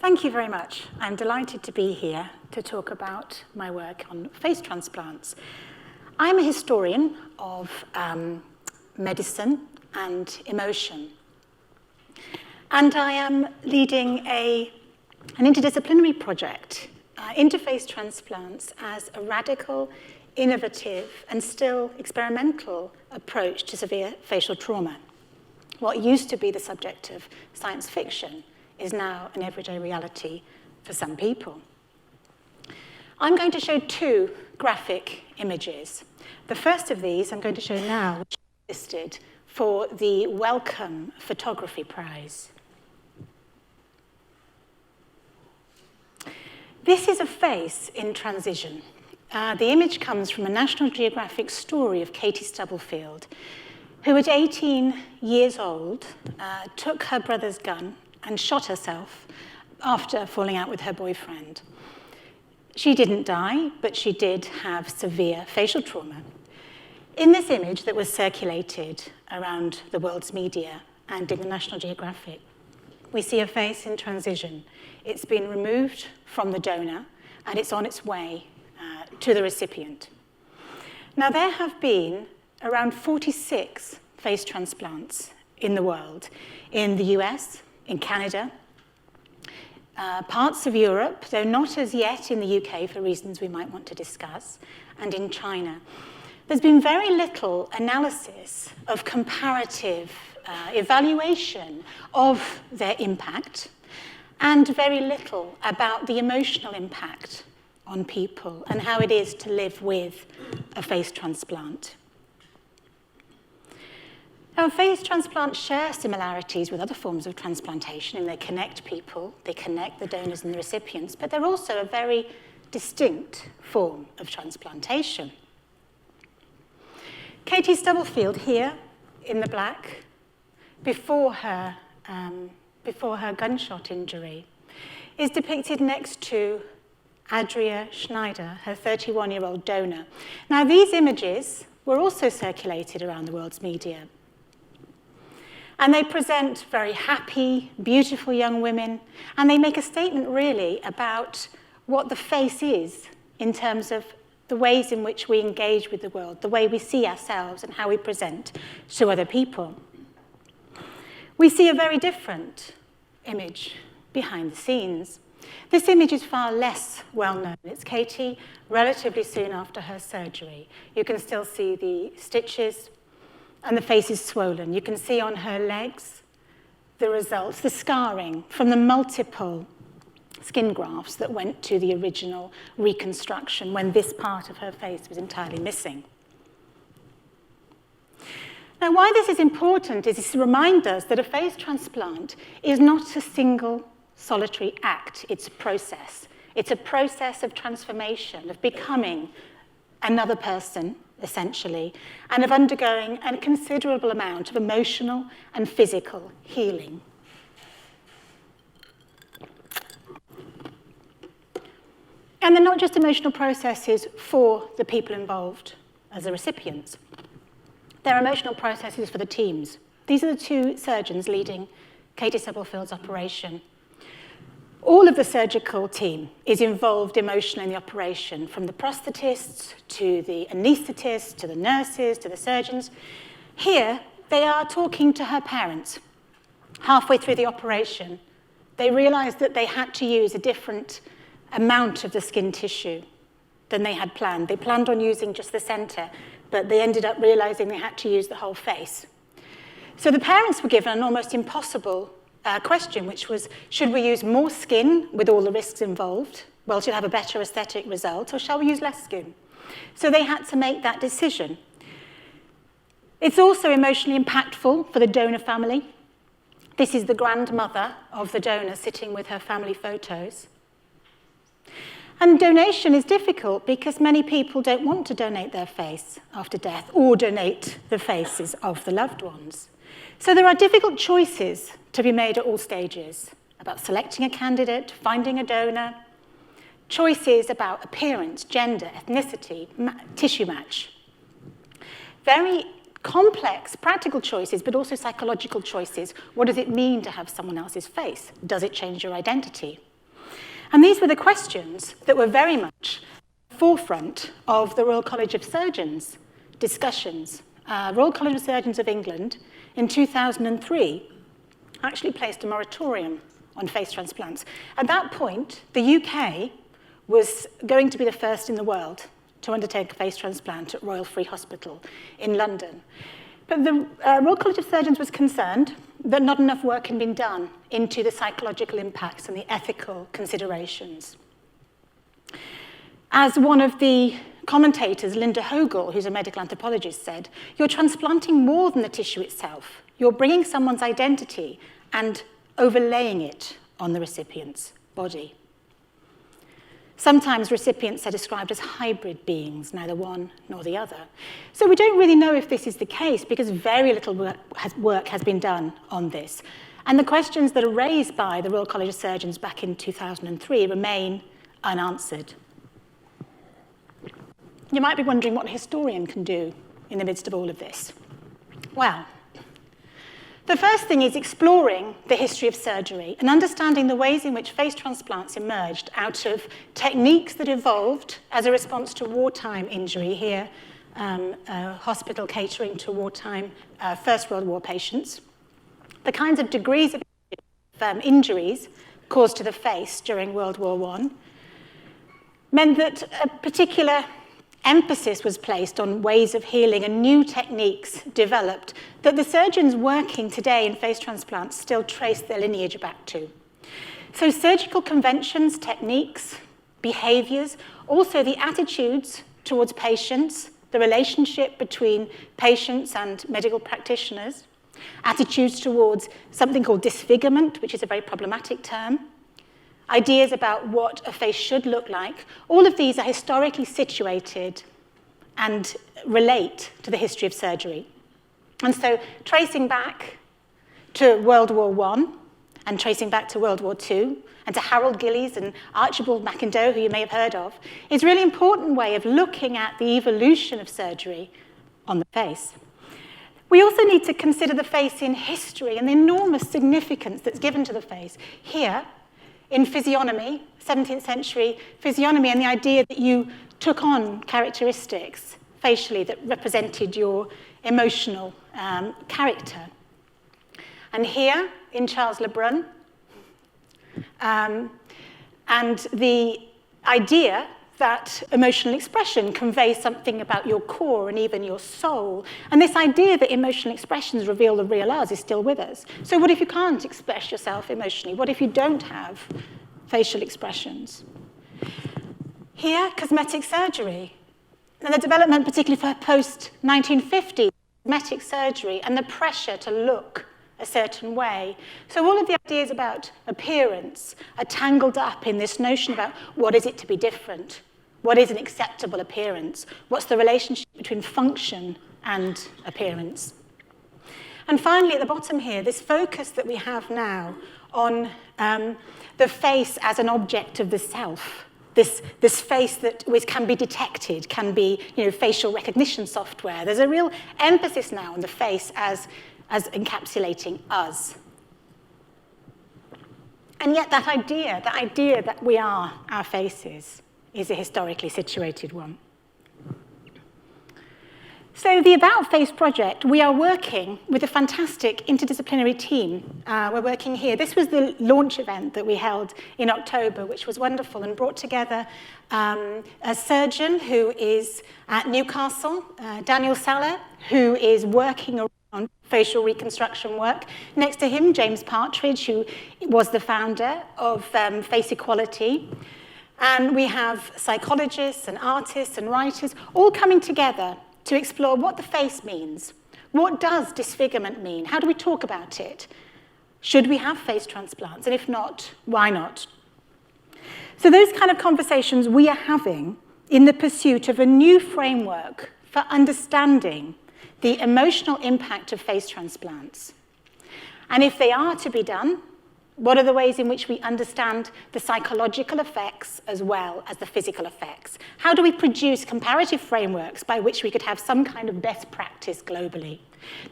Thank you very much. I'm delighted to be here to talk about my work on face transplants. I'm a historian of medicine and emotion. And I am leading an interdisciplinary project into face transplants as a radical, innovative, and still experimental approach to severe facial trauma. What used to be the subject of science fiction is now an everyday reality for some people. I'm going to show two graphic images. The first of these I'm going to show now, which is listed for the Wellcome Photography Prize. This is a face in transition. The image comes from a National Geographic story of Katie Stubblefield, who at 18 years old took her brother's gun and shot herself after falling out with her boyfriend. She didn't die, but she did have severe facial trauma. In this image that was circulated around the world's media and in the National Geographic, we see a face in transition. It's been removed from the donor, and it's on its way to the recipient. Now, there have been around 46 face transplants in the world, in the US, in Canada, parts of Europe, though not as yet in the UK for reasons we might want to discuss, and in China. There's been very little analysis of comparative evaluation of their impact, and very little about the emotional impact on people and how it is to live with a face transplant. Now, face transplants share similarities with other forms of transplantation, and they connect people, they connect the donors and the recipients, but they're also a very distinct form of transplantation. Katie Stubblefield here in the black, before her gunshot injury, is depicted next to Adria Schneider, her 31-year-old donor. Now, these images were also circulated around the world's media. And they present very happy, beautiful young women, and they make a statement really about what the face is in terms of the ways in which we engage with the world, the way we see ourselves and how we present to other people. We see a very different image behind the scenes. This image is far less well known. It's Katie relatively soon after her surgery. You can still see the stitches, and the face is swollen. You can see on her legs the results, the scarring from the multiple skin grafts that went to the original reconstruction when this part of her face was entirely missing. Now, why this is important is to remind us that a face transplant is not a single solitary act. It's a process. It's a process of transformation, of becoming another person, essentially, and of undergoing a considerable amount of emotional and physical healing. And they're not just emotional processes for the people involved as the recipients. They're emotional processes for the teams. These are the two surgeons leading Katie Stubblefield's operation. All of the surgical team is involved emotionally in the operation, from the prosthetists to the anaesthetists, to the nurses, to the surgeons. Here, they are talking to her parents. Halfway through the operation, they realized that they had to use a different amount of the skin tissue than they had planned. They planned on using just the center, but they ended up realizing they had to use the whole face. So the parents were given an almost impossible question, which was, should we use more skin with all the risks involved, well, to have a better aesthetic result, or shall we use less skin? So they had to make that decision. It's also emotionally impactful for the donor family. This is the grandmother of the donor sitting with her family photos. And donation is difficult because many people don't want to donate their face after death or donate the faces of the loved ones. So there are difficult choices to be made at all stages about selecting a candidate, finding a donor, choices about appearance, gender, ethnicity, tissue match. Very complex practical choices, but also psychological choices. What does it mean to have someone else's face? Does it change your identity? And these were the questions that were very much forefront of the Royal College of Surgeons discussions. Royal College of Surgeons of England in 2003 actually placed a moratorium on face transplants. At that point, the UK was going to be the first in the world to undertake a face transplant at Royal Free Hospital in London. But the Royal College of Surgeons was concerned that not enough work had been done into the psychological impacts and the ethical considerations. As one of the commentators, Linda Hogel, who's a medical anthropologist, said, "You're transplanting more than the tissue itself. You're bringing someone's identity and overlaying it on the recipient's body." Sometimes recipients are described as hybrid beings, neither one nor the other. So we don't really know if this is the case because very little work has been done on this. And the questions that are raised by the Royal College of Surgeons back in 2003 remain unanswered. You might be wondering what a historian can do in the midst of all of this. Well, the first thing is exploring the history of surgery and understanding the ways in which face transplants emerged out of techniques that evolved as a response to wartime injury here, a hospital catering to wartime First World War patients, the kinds of degrees of injuries caused to the face during World War I, meant that a particular emphasis was placed on ways of healing and new techniques developed that the surgeons working today in face transplants still trace their lineage back to. So surgical conventions, techniques, behaviors, also the attitudes towards patients, the relationship between patients and medical practitioners, attitudes towards something called disfigurement, which is a very problematic term, ideas about what a face should look like. All of these are historically situated and relate to the history of surgery. And so tracing back to World War I and tracing back to World War II and to Harold Gillies and Archibald McIndoe, who you may have heard of, is a really important way of looking at the evolution of surgery on the face. We also need to consider the face in history and the enormous significance that's given to the face. Here, in physiognomy, 17th century physiognomy, and the idea that you took on characteristics facially that represented your emotional character. And here, in Charles Le Brun, and the idea that emotional expression conveys something about your core and even your soul. And this idea that emotional expressions reveal the real us is still with us. So what if you can't express yourself emotionally? What if you don't have facial expressions? Here, cosmetic surgery. And the development, particularly for post-1950, cosmetic surgery and the pressure to look a certain way. So all of the ideas about appearance are tangled up in this notion about what is it to be different? What is an acceptable appearance? What's the relationship between function and appearance? And finally, at the bottom here, this focus that we have now on the face as an object of the self, this face that can be detected, can be facial recognition software. There's a real emphasis now on the face as encapsulating us. And yet that idea that we are our faces is a historically situated one. So the Aboutface project, we are working with a fantastic interdisciplinary team. We're working here. This was the launch event that we held in October, which was wonderful and brought together a surgeon who is at Newcastle, Daniel Saller, who is working around facial reconstruction work. Next to him, James Partridge, who was the founder of Face Equality. And we have psychologists and artists and writers all coming together to explore what the face means. What does disfigurement mean? How do we talk about it? Should we have face transplants? And if not, why not? So those kind of conversations we are having in the pursuit of a new framework for understanding the emotional impact of face transplants. And if they are to be done, what are the ways in which we understand the psychological effects as well as the physical effects? How do we produce comparative frameworks by which we could have some kind of best practice globally?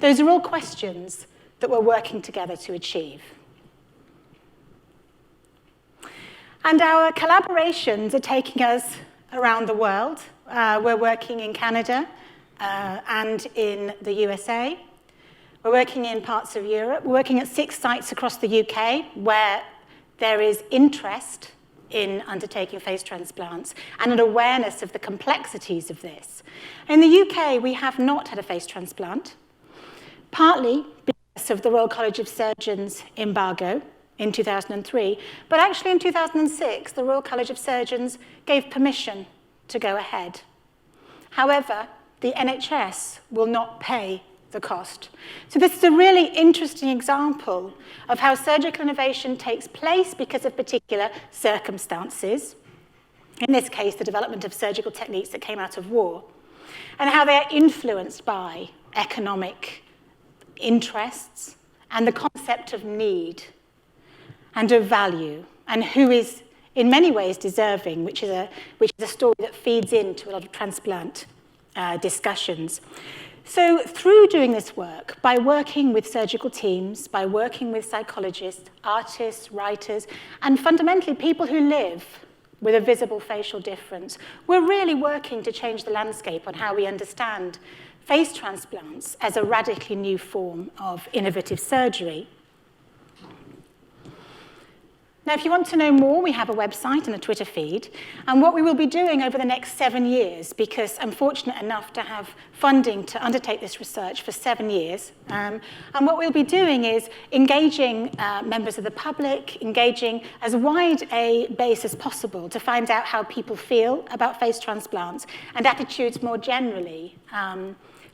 Those are all questions that we're working together to achieve. And our collaborations are taking us around the world. We're working in Canada and in the USA. We're working in parts of Europe. We're working at 6 sites across the UK where there is interest in undertaking face transplants and an awareness of the complexities of this. In the UK, we have not had a face transplant, partly because of the Royal College of Surgeons embargo in 2003, but actually in 2006, the Royal College of Surgeons gave permission to go ahead. However, the NHS will not pay the cost. So this is a really interesting example of how surgical innovation takes place because of particular circumstances, in this case, the development of surgical techniques that came out of war, and how they are influenced by economic interests and the concept of need and of value, and who is in many ways deserving, which is a story that feeds into a lot of transplant discussions. So through doing this work, by working with surgical teams, by working with psychologists, artists, writers, and fundamentally people who live with a visible facial difference, we're really working to change the landscape on how we understand face transplants as a radically new form of innovative surgery. Now, if you want to know more, we have a website and a Twitter feed. And what we will be doing over the next 7 years, because I'm fortunate enough to have funding to undertake this research for 7 years, and what we'll be doing is engaging members of the public, engaging as wide a base as possible to find out how people feel about face transplants and attitudes more generally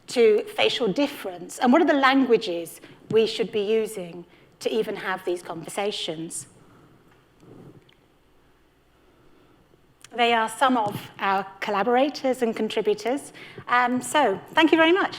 to facial difference, and what are the languages we should be using to even have these conversations. They are some of our collaborators and contributors. So thank you very much.